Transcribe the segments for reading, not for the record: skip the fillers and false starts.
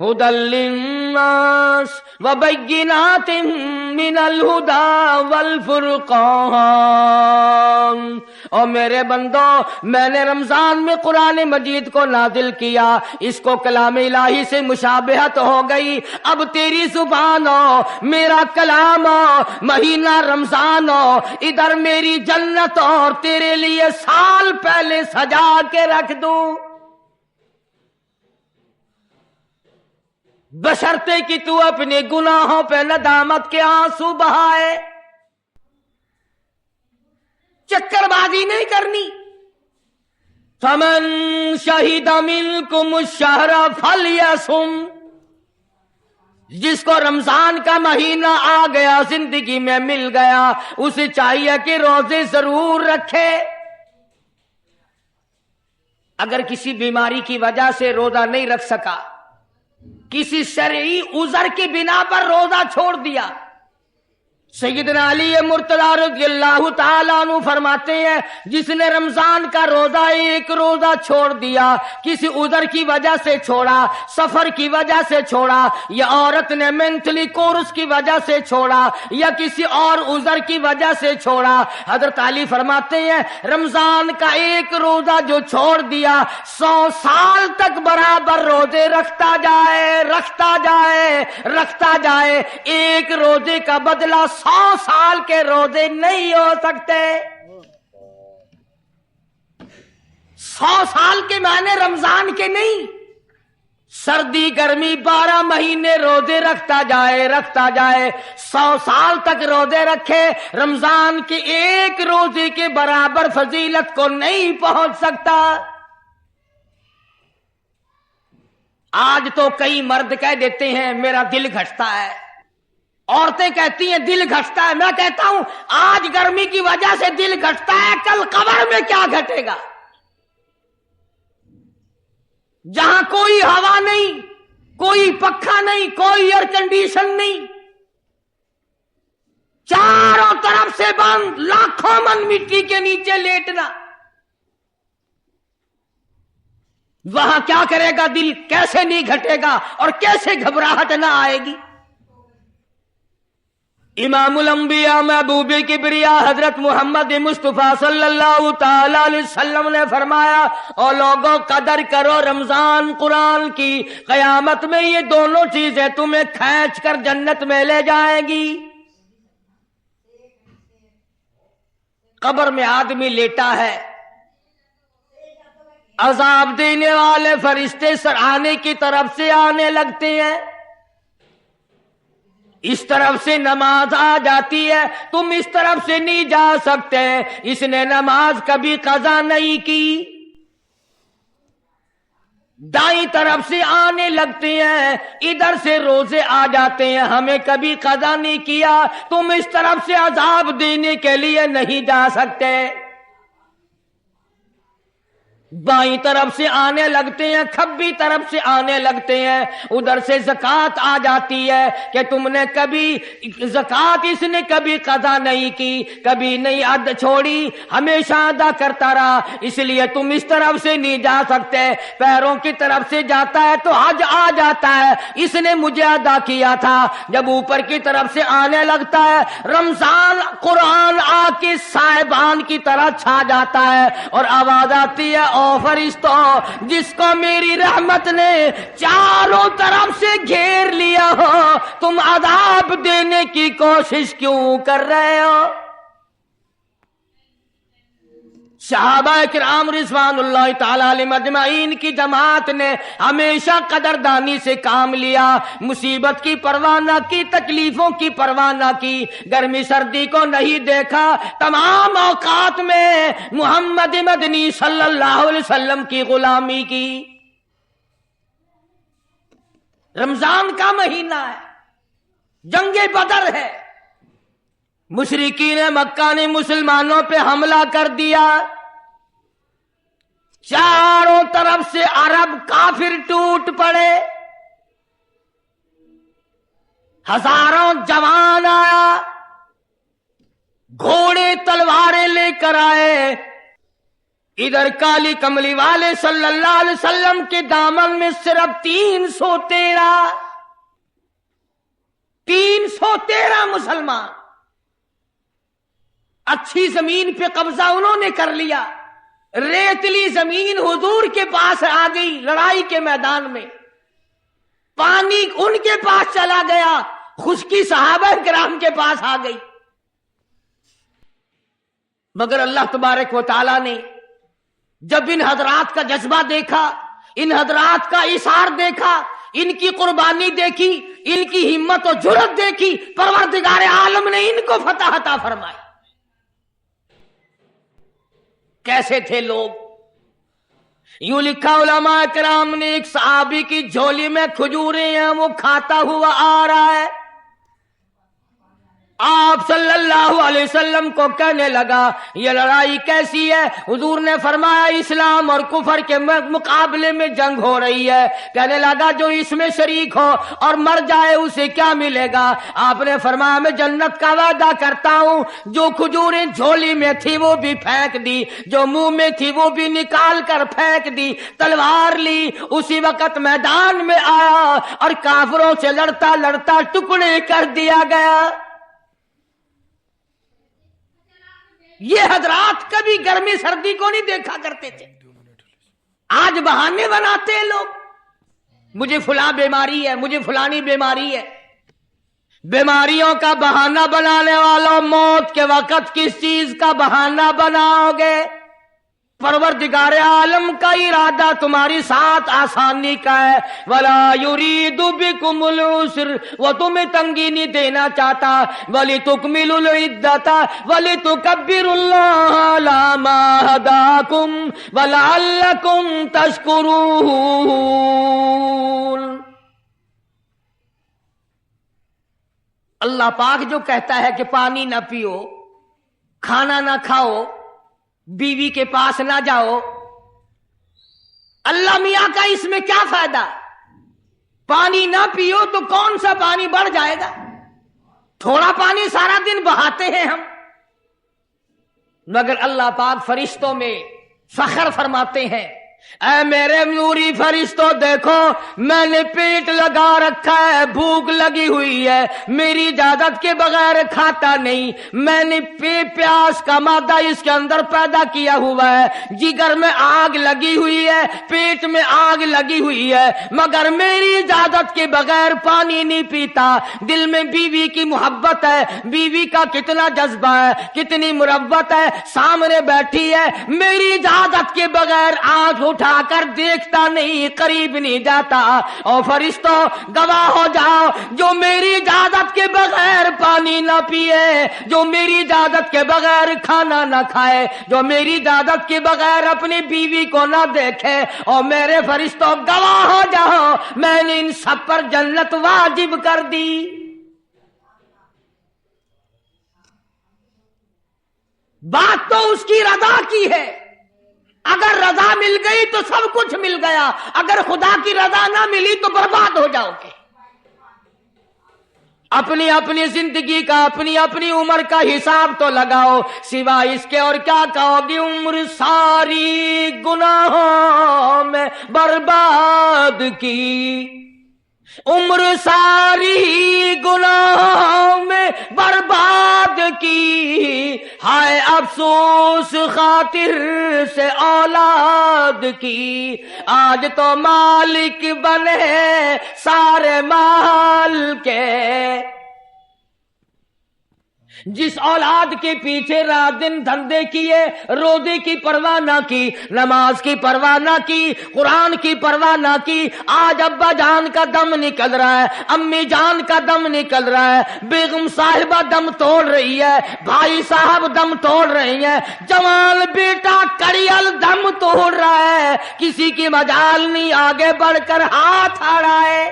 هدى للناس وبينات من الهدى والفرقان. اور میرے بندو، میں نے رمضان میں قرآن مجید کو نازل کیا، اس کو کلام الہی سے مشابہت ہو گئی. اب تیری زبان ہو، میرا کلام ہو، مہینہ رمضان ہو، ادھر میری جنت اور تیرے لیے سال پہلے سجا کے رکھ دوں، بشرطے کہ تو اپنے گناہوں پہ ندامت کے آنسو بہائے. چکر بازی نہیں کرنی. فمن شہد منکم الشہر فلیصم. جس کو رمضان کا مہینہ آ گیا، زندگی میں مل گیا، اسے چاہیے کہ روزے ضرور رکھے. اگر کسی بیماری کی وجہ سے روزہ نہیں رکھ سکا، کسی شرعی عذر کی بنا پر روزہ چھوڑ دیا، سیدنا علی مرتضی رضی اللہ تعالیٰ عنہ فرماتے ہیں جس نے رمضان کا روزہ ایک روزہ چھوڑ دیا، کسی عذر کی وجہ سے چھوڑا، سفر کی وجہ سے چھوڑا، یا عورت نے مینٹلی کورس کی وجہ سے چھوڑا، یا کسی اور عذر کی وجہ سے چھوڑا، حضرت علی فرماتے ہیں رمضان کا ایک روزہ جو چھوڑ دیا، 100 سال تک برابر روزے رکھتا جائے، رکھتا جائے، رکھتا جائے. ایک روزے کا بدلہ 100 سال کے روزے نہیں ہو سکتے. 100 سال کے معنی رمضان کے نہیں. سردی گرمی 12 مہینے روزے رکھتا جائے، رکھتا جائے، 100 سال تک روزے رکھے، رمضان کے ایک روزے کے برابر فضیلت کو نہیں پہنچ سکتا. آج تو کئی مرد کہہ دیتے ہیں میرا دل گھٹتا ہے، عورتیں کہتی ہیں دل گھٹتا ہے. میں کہتا ہوں آج گرمی کی وجہ سے دل گھٹتا ہے، کل قبر میں کیا گھٹے گا؟ جہاں کوئی ہوا نہیں، کوئی پنکھا نہیں، کوئی ایئر کنڈیشن نہیں، چاروں طرف سے بند، لاکھوں من مٹی کے نیچے لیٹنا، وہاں کیا کرے گا دل؟ کیسے نہیں گھٹے گا اور کیسے گھبراہٹ نہ آئے گی؟ امام الانبیاء محبوب کبریا حضرت محمد مصطفیٰ صلی اللہ تعالی علیہ وسلم نے فرمایا اور لوگوں قدر کرو رمضان قرآن کی، قیامت میں یہ دونوں چیزیں تمہیں کھینچ کر جنت میں لے جائیں گی. قبر میں آدمی لیٹا ہے، عذاب دینے والے فرشتے سرانے کی طرف سے آنے لگتے ہیں، اس طرف سے نماز آ جاتی ہے، تم اس طرف سے نہیں جا سکتے، اس نے نماز کبھی قضا نہیں کی. دائیں طرف سے آنے لگتے ہیں، ادھر سے روزے آ جاتے ہیں، ہمیں کبھی قضا نہیں کیا، تم اس طرف سے عذاب دینے کے لیے نہیں جا سکتے. بائیں طرف سے آنے لگتے ہیں، کھبی طرف سے آنے لگتے ہیں، ادھر سے زکوٰۃ آ جاتی ہے کہ تم نے کبھی زکوٰۃ اس نے کبھی قضا نہیں کی، کبھی نہیں اد چھوڑی، ہمیشہ ادا کرتا رہا، اس لیے تم اس طرف سے نہیں جا سکتے. پیروں کی طرف سے جاتا ہے تو حج آ جاتا ہے، اس نے مجھے ادا کیا تھا. جب اوپر کی طرف سے آنے لگتا ہے، رمضان قرآن آ کے صاحبان کی طرح چھا جاتا ہے اور آواز آتی ہے فرشتوں جس کو میری رحمت نے چاروں طرف سے گھیر لیا ہو، تم عذاب دینے کی کوشش کیوں کر رہے ہو؟ صحابہ کرام رضوان اللہ تعالی علیہم اجمعین کی جماعت نے ہمیشہ قدردانی سے کام لیا، مصیبت کی پرواہ نہ کی، تکلیفوں کی پرواہ نہ کی، گرمی سردی کو نہیں دیکھا، تمام اوقات میں محمد مدنی صلی اللہ علیہ وسلم کی غلامی کی. رمضان کا مہینہ ہے، جنگ بدر ہے، مشرکین مکہ نے مسلمانوں پہ حملہ کر دیا، چاروں طرف سے عرب کافر ٹوٹ پڑے، ہزاروں جوان آیا، گھوڑے تلواریں لے کر آئے، ادھر کالی کملی والے صلی اللہ علیہ وسلم کے دامن میں صرف 313 مسلمان. اچھی زمین پہ قبضہ انہوں نے کر لیا. ریتلی زمین حضور کے پاس آ گئی لڑائی کے میدان میں. پانی ان کے پاس چلا گیا, خشکی صحابہ کرام کے پاس آ گئی. مگر اللہ تبارک و تعالی نے جب ان حضرات کا جذبہ دیکھا, ان حضرات کا ایثار دیکھا, ان کی قربانی دیکھی, ان کی ہمت و جرأت دیکھی, پروردگار عالم نے ان کو فتح عطا فرمائی. کیسے تھے لوگ؟ یوں لکھا علماء کرام نے, ایک صحابی کی جھولی میں کھجوریں ہیں, وہ کھاتا ہوا آ رہا ہے. آپ صلی اللہ علیہ وسلم کو کہنے لگا یہ لڑائی کیسی ہے؟ حضور نے فرمایا اسلام اور کفر کے مقابلے میں جنگ ہو رہی ہے. کہنے لگا جو اس میں شریک ہو اور مر جائے اسے کیا ملے گا؟ آپ نے فرمایا میں جنت کا وعدہ کرتا ہوں. جو کھجوریں جھولی میں تھی وہ بھی پھینک دی, جو منہ میں تھی وہ بھی نکال کر پھینک دی, تلوار لی, اسی وقت میدان میں آیا اور کافروں سے لڑتا لڑتا ٹکڑے کر دیا گیا. یہ حضرات کبھی گرمی سردی کو نہیں دیکھا کرتے تھے. آج بہانے بناتے ہیں لوگ, مجھے فلاں بیماری ہے, مجھے فلانی بیماری ہے. بیماریوں کا بہانہ بنانے والوں, موت کے وقت کس چیز کا بہانہ بناؤ گے؟ پروردگار عالم کا ارادہ تمہاری ساتھ آسانی کا ہے. وَلَا يُرِيدُ بِكُمُ الْعُسْرَ, وہ تمہیں تنگی نہیں دینا چاہتا. وَلِتُكْمِلُوا الْعِدَّةَ وَلِتُكَبِّرُوا اللَّهَ عَلَىٰ مَا هَدَاكُمْ وَلَعَلَّكُمْ تَشْكُرُونَ. اللہ پاک جو کہتا ہے کہ پانی نہ پیو, کھانا نہ کھاؤ, بیوی کے پاس نہ جاؤ, اللہ میاں کا اس میں کیا فائدہ؟ پانی نہ پیو تو کون سا پانی بڑھ جائے گا؟ تھوڑا پانی سارا دن بہاتے ہیں ہم. مگر اللہ پاک فرشتوں میں فخر فرماتے ہیں, اے میرے نوری فرشتوں دیکھو میں نے پیٹ لگا رکھا ہے, بھوک لگی ہوئی ہے, میری اجازت کے بغیر کھاتا نہیں. میں نے پیاس کا مادہ اس کے اندر پیدا کیا ہوا ہے, جگر میں آگ لگی ہوئی ہے, پیٹ میں آگ لگی ہوئی ہے, مگر میری اجازت کے بغیر پانی نہیں پیتا. دل میں بیوی کی محبت ہے, بیوی کا کتنا جذبہ ہے, کتنی مروت ہے, سامنے بیٹھی ہے, میری اجازت کے بغیر آنکھ اٹھا کر دیکھتا نہیں, قریب نہیں جاتا. اور فرشتوں گواہ ہو جاؤ, جو میری اجازت کے بغیر پانی نہ پیے, جو میری اجازت کے بغیر کھانا نہ کھائے, جو میری اجازت کے بغیر اپنی بیوی کو نہ دیکھے, اور میرے فرشتوں گواہ ہو جاؤ میں نے ان سب پر جنت واجب کر دی. بات تو اس کی رضا کی ہے. اگر رضا مل گئی تو سب کچھ مل گیا, اگر خدا کی رضا نہ ملی تو برباد ہو جاؤ گے. اپنی اپنی زندگی کا, اپنی اپنی عمر کا حساب تو لگاؤ, سوا اس کے اور کیا کہو گی؟ عمر ساری گناہوں میں برباد کی, عمر ساری گناہوں میں برباد کی, ہائے افسوس خاطر سے اولاد کی. آج تو مالک بنے سارے مال کے, جس اولاد کے پیچھے رات دن دھندے کیے, روزے کی پرواہ نہ کی, نماز کی پرواہ نہ کی, قرآن کی پرواہ نہ کی. آج ابا جان کا دم نکل رہا ہے, امی جان کا دم نکل رہا ہے, بیگم صاحبہ دم توڑ رہی ہے, بھائی صاحب دم توڑ رہی ہیں, جوان بیٹا کڑیل دم توڑ رہا ہے, کسی کی مجال نہیں آگے بڑھ کر ہاتھ آ رہا ہے.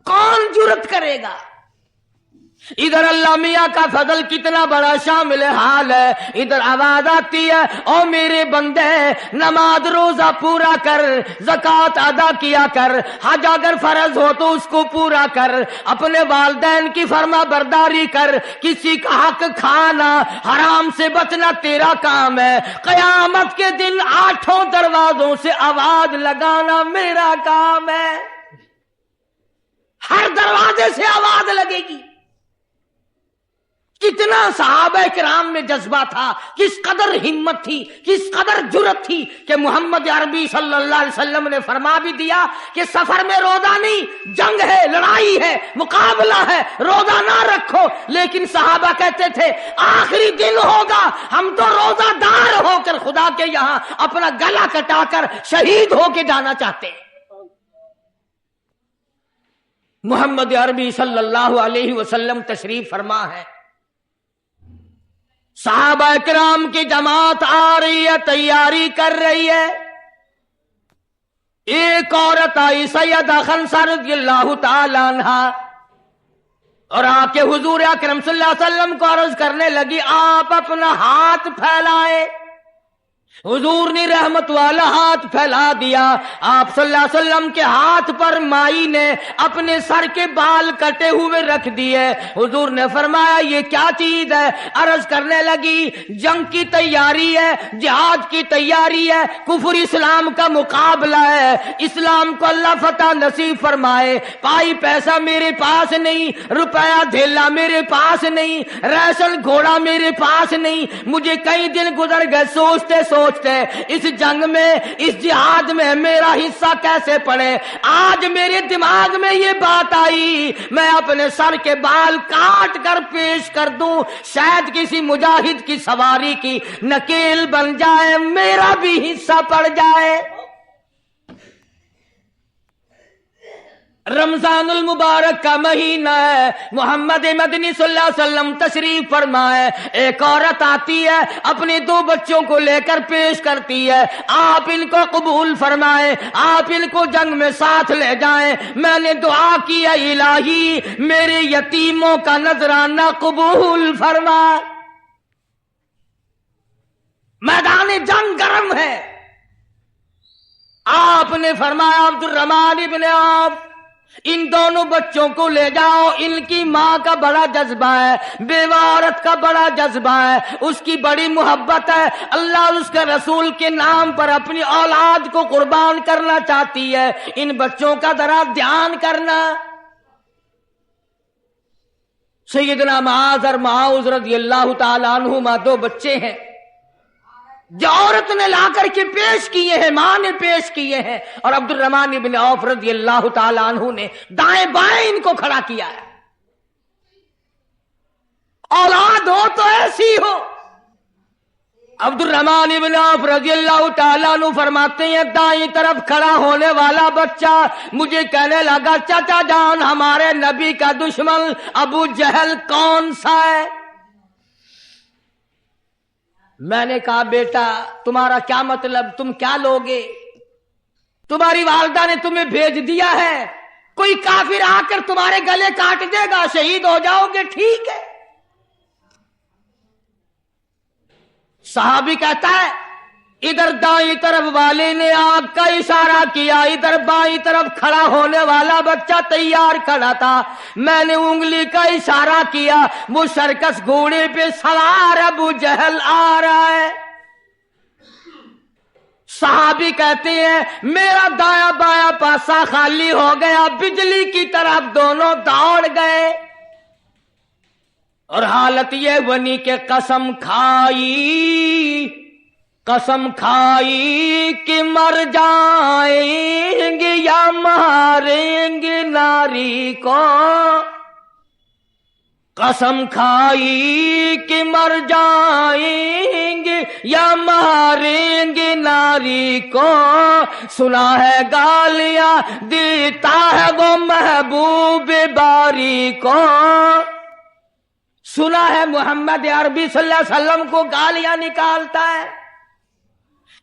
کون جرت کرے گا؟ ادھر اللہ میاں کا فضل کتنا بڑا شامل حال ہے. ادھر آواز آتی ہے او میرے بندے نماز روزہ پورا کر, زکوٰۃ ادا کیا کر, حج اگر فرض ہو تو اس کو پورا کر, اپنے والدین کی فرما برداری کر, کسی کا حق کھانا حرام سے بچنا تیرا کام ہے. قیامت کے دن 8 دروازوں سے آواز لگانا میرا کام ہے. ہر دروازے سے آواز لگے گی. کتنا صحابہ کرام میں جذبہ تھا, کس قدر ہمت تھی, کس قدر جرأت تھی کہ محمد عربی صلی اللہ علیہ وسلم نے فرما بھی دیا کہ سفر میں روزہ نہیں, جنگ ہے, لڑائی ہے, مقابلہ ہے, روزہ نہ رکھو. لیکن صحابہ کہتے تھے آخری دن ہوگا, ہم تو روزہ دار ہو کر خدا کے یہاں اپنا گلا کٹا کر شہید ہو کے جانا چاہتے ہیں. محمد عربی صلی اللہ علیہ وسلم تشریف فرما ہے, صحابہ کرام کی جماعت آ رہی ہے, تیاری کر رہی ہے. ایک عورت آئی سیدہ خنسہ رضی اللہ تعالی عنہا, اور آ کے حضور اکرم صلی اللہ علیہ وسلم کو عرض کرنے لگی آپ اپنا ہاتھ پھیلائیں. حضور نے رحمت والا ہاتھ پھیلا دیا. آپ صلی اللہ علیہ وسلم کے ہاتھ پر مائی نے اپنے سر کے بال کٹے ہوئے رکھ دیے. حضور نے فرمایا یہ کیا چیز ہے؟ عرض کرنے لگی جنگ کی تیاری ہے, جہاد کی تیاری ہے, کفر اسلام کا مقابلہ ہے, اسلام کو اللہ فتح نصیب فرمائے. پائی پیسہ میرے پاس نہیں, روپیہ دھیلا میرے پاس نہیں, ریشن گھوڑا میرے پاس نہیں. مجھے کئی دن گزر گئے سوچتے اس جنگ میں, اس جہاد میں میرا حصہ کیسے پڑے. آج میرے دماغ میں یہ بات آئی میں اپنے سر کے بال کاٹ کر پیش کر دوں, شاید کسی مجاہد کی سواری کی نکیل بن جائے, میرا بھی حصہ پڑ جائے. رمضان المبارک کا مہینہ ہے, محمد مدنی صلی اللہ علیہ وسلم تشریف فرمائے. ایک عورت آتی ہے, اپنے 2 بچوں کو لے کر پیش کرتی ہے, آپ ان کو قبول فرمائیں, آپ ان کو جنگ میں ساتھ لے جائیں. میں نے دعا کی ہے الہی میرے یتیموں کا نذرانہ قبول فرما. میدان جنگ گرم ہے. آپ نے فرمایا عبد الرحمن ابن عوف ان دونوں بچوں کو لے جاؤ, ان کی ماں کا بڑا جذبہ ہے, بیوہ عورت کا بڑا جذبہ ہے, اس کی بڑی محبت ہے, اللہ اور اس کے رسول کے نام پر اپنی اولاد کو قربان کرنا چاہتی ہے. ان بچوں کا ذرا دھیان کرنا. سیدنا معاذ اور معاذ رضی اللہ تعالی عنہما 2 بچے ہیں جو عورت نے لا کر کے پیش کیے ہیں, ماں نے پیش کیے ہیں, اور عبد الرحمن ابن عوف رضی اللہ تعالی عنہ نے دائیں بائیں ان کو کھڑا کیا ہے. اولاد ہو تو ایسی ہو. عبد الرحمن ابن عوف رضی اللہ تعالیٰ عنہ فرماتے ہیں دائیں طرف کھڑا ہونے والا بچہ مجھے کہنے لگا چچا جان ہمارے نبی کا دشمن ابو جہل کون سا ہے؟ میں نے کہا بیٹا تمہارا کیا مطلب, تم کیا لوگے؟ تمہاری والدہ نے تمہیں بھیج دیا ہے, کوئی کافر آ کر تمہارے گلے کاٹ دے گا, شہید ہو جاؤ گے, ٹھیک ہے. صحابی کہتا ہے ادھر دائیں طرف والے نے آنکھ کا اشارہ کیا, ادھر بائیں طرف کھڑا ہونے والا بچہ تیار کھڑا تھا, میں نے انگلی کا اشارہ کیا, وہ سرکس گھوڑے پہ سوار ابو جہل آ رہا ہے. صحابی کہتے ہیں میرا دایاں بایاں پاسا خالی ہو گیا, بجلی کی طرف دونوں دوڑ گئے, اور حالت یہ بنی کہ قسم کھائی کہ مر جائیں گے یا ماریں گے ناری کو. قسم کھائی کہ مر جائیں گے یا ماریں گے ناری کو. سنا ہے گالیاں دیتا ہے وہ محبوب باری کو. سنا ہے محمد عربی صلی اللہ علیہ وسلم کو گالیاں نکالتا ہے.